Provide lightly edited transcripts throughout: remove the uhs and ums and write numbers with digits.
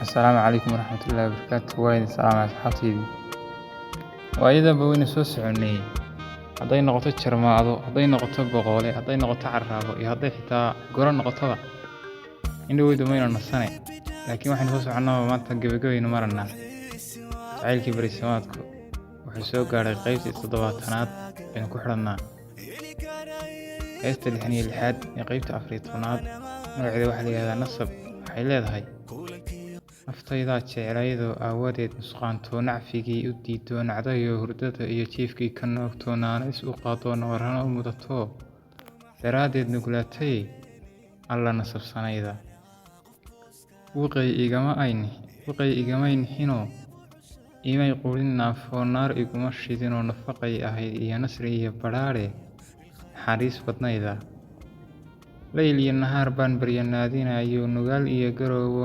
السلام عليكم ورحمة الله وبركاته. وين السلام على أصحابتي. وأيضا بوين سوس عني هذي نقطة شرماضو، هذي نقطة بقولة، هذي نقطة عرابو، هذي حتى قرن نقطة. إنه يدومين النصنع، لكن واحد سوس عنا ما تجيبه مرنا. عيل كبر السماتكو وحسوق على قيس الصدواتنات بين كحرنا. يستلحني الحد يقيت أفريقيات نوع واحد هذا نصب حيلاد هاي. naftayda jeclaydo aawadeed nusqaanto nacfigii u diido nacdayo hurdada iyo jiifkii ka noogto naanis u qaado nabarrana u mudato daraaddeed nuglaatay alla nasabsanayda wuqay igama nixino imay qulin naafo naar iguma shidinoo nafaqay ahayd iyo nasri iyo badhaadhe naxariis badnayda leyl iyo nahaar baan baryanaadinayo nugaal iyo garoobo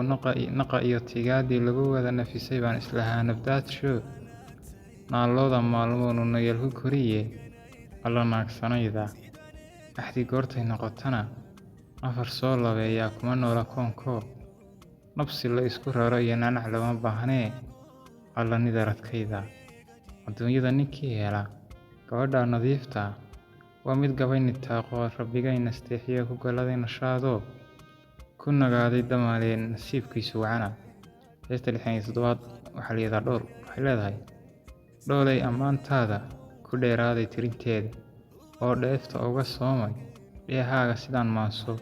naqa iyo tigaadii lagu wada nafisay baan islahaa nabdaadsho naalooda maalmoonu nayal ku koriye alla naagsanayda axdi goortay noqotana afar soo labeeyaa kuma noola koonko nabsi la isku raro iyo nanac lama baahnee alla nidaradkayda adduunyada ninkii hela gabadha nadiifta waa mid gabayni taaqo rabbigay nasteexiyo ku galaday nashaado ku nagaaday damaaleen nasiibkiisu wacana heesta 67 waxa la yiraahdaa dhowr waxay leedahay dhoolay ammaantaada ku dheeraaday tirinteeda oo dheefta uga soomay dheehaaga sidaan maanso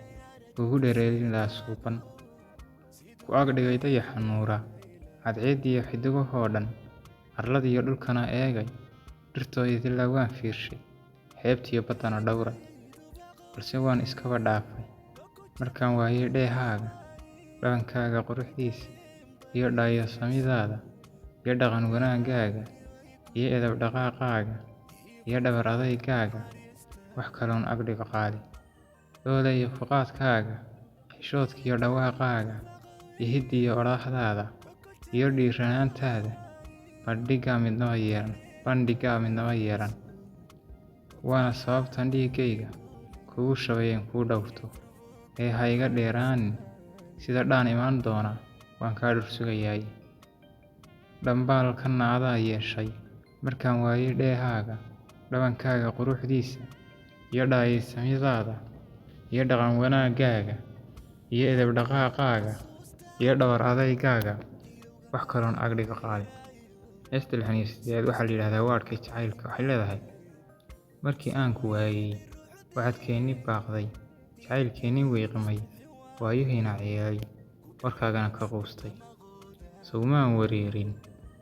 ugu dheereelin laa suuban ku agdhigay dayaxa nuura cadceediyo xidigahoo dhan arladiyo dhulkana eegay dhirtooyadii lagaan fiirshay xeebtiyo badana dhowray balse waan iskaba dhaafay markaan waayay dheehaaga dhabankaaga quruxdiisa iyo dhaayo samidaada iyo dhaqan wanaagaaga iyo edab dhaqaaqaaga iyo dhabar adaygaaga wax kaloon agdhiga qaali dhoolay fuqaadkaaga xishoodkiyo dhawaaqaaga iyo hiddiyo odhaaxdaada iyo dhiiranaantaada bandhigaa midnaba yeelan waana sababtan dhiigayga kugu shabayen kuu dhowrto ee ha iga dheeraanin sida dhaan imaan doona waan kaa dhursugayaay dhambaalkanna adaa yeeshay markaan waayay dheehaaga dhabankaaga quruxdiisa iyo dhaayisamidaada iyo dhaqan wanaagaaga iyo edeb dhaqaaqaaga iyo dhabar adaygaaga wax kaloon agdhiga qaali heesta 68 waxaa la yidhaahdaa waadhkay jacaylka waxay leedahay markii aan ku waayay waxaadkeenni baaqday jacaylkeenni wiiqmay waayuhiina ciyaay warkaagana ka quustay sowmaan wareerin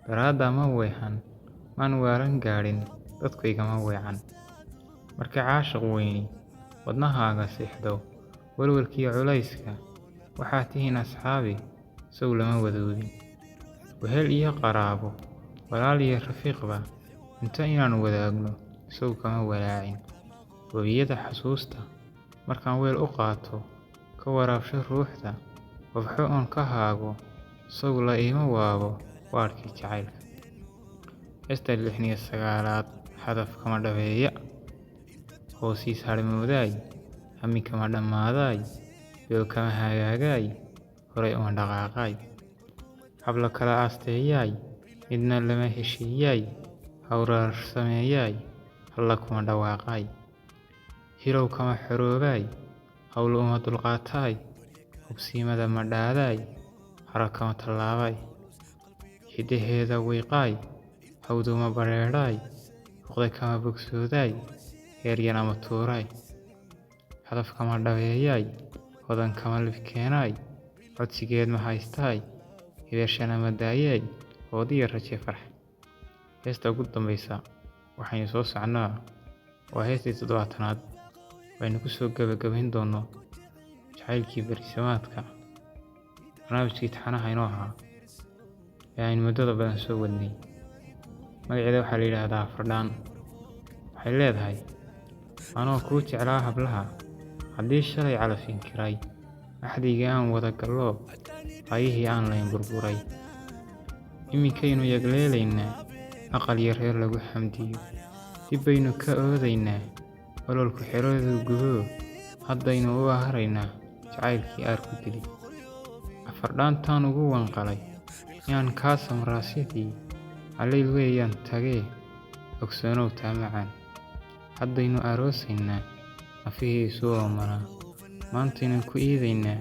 daraadda ma weexan maan waaran gaadhin dadkaygama weecan marka caashiq weyni wadnahaaga seexdo walwalkiyo culayska waxaad tihiin asxaabi sow lama wadoodin wehel iyo qaraabo walaal iyo rafiiqba inta inaan wadaagno sow kama walaacin wabiyada xasuusta markaan weel u qaato ka waraabsho ruuxda wabxo oon ka haago sow la iima waabo waadhkii jacaylka heesta 69 hadaf kama dhabeeya hoosiis harmoodaay hami kama dhammaadaay yoo kama hagaagaay horay oon dhaqaaqaay habla kala aasteeyaay midna lama heshiiyaay hawraar sameeyaay halla kuma dhawaaqaay hirow kama xoroobaay hawl uma dulqaataay hubsiimada ma dhaadaay hara kama tallaabaay hidaheeda wiiqaay hawduma bareedhaay huqday kama bogsoodaay heeryan ama tuuraay hadaf kama dhabeeyaay hodan kama lifkeenaay codsigeed ma haystaay hibeeshana ma daayaay hoodiya raje farx heesta ugu dambaysa waxaynu soo socnaa waa heestii 70aad waynu ku soo gabagabayn doono jacaylkii berisamaadka barnaamijkii taxanaha inoo ahaa ee aynu muddada badan soo wadnay magaceeda waxaa la yidhaahdaa fardhaan waxay leedahay anoo kuu jeclaa hablaha haddii shalay calafin kiray axdigii aan wada gallo qaayihii aan layn burburay iminkaynu yagleelaynaa aqal iyo reer lagu xamdiyo dib baynu ka oodaynaa ololku xeradu gubo haddaynu u aharaynaa jacaylkii aar ku dili fardhaantaan ugu wanqalay yaan kaa samraasyadii calayl weeyaan tagee ogsoonow taa macaan haddaynu aroosaynaa afihii isu oomanaa maantaynan ku iidaynaa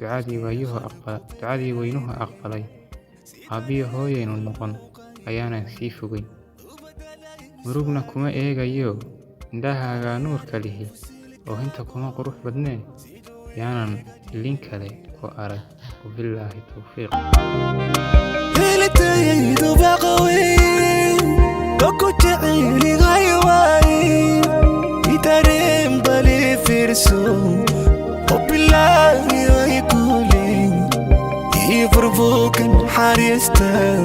ducadii weynuhu aqbalay aabbiyo hooyaynu noqon ayaanan sii fogayn murugna kuma eegayo indhahaagaa nuurka lihi oo inta kuma qurux badneen yaanan ilin kale ku arag wabillaahi tawfiiq هلتيدو بقوي بكو تعيني غيواي يترم بالي فرسو وبالله يقولي يفربوك حارستان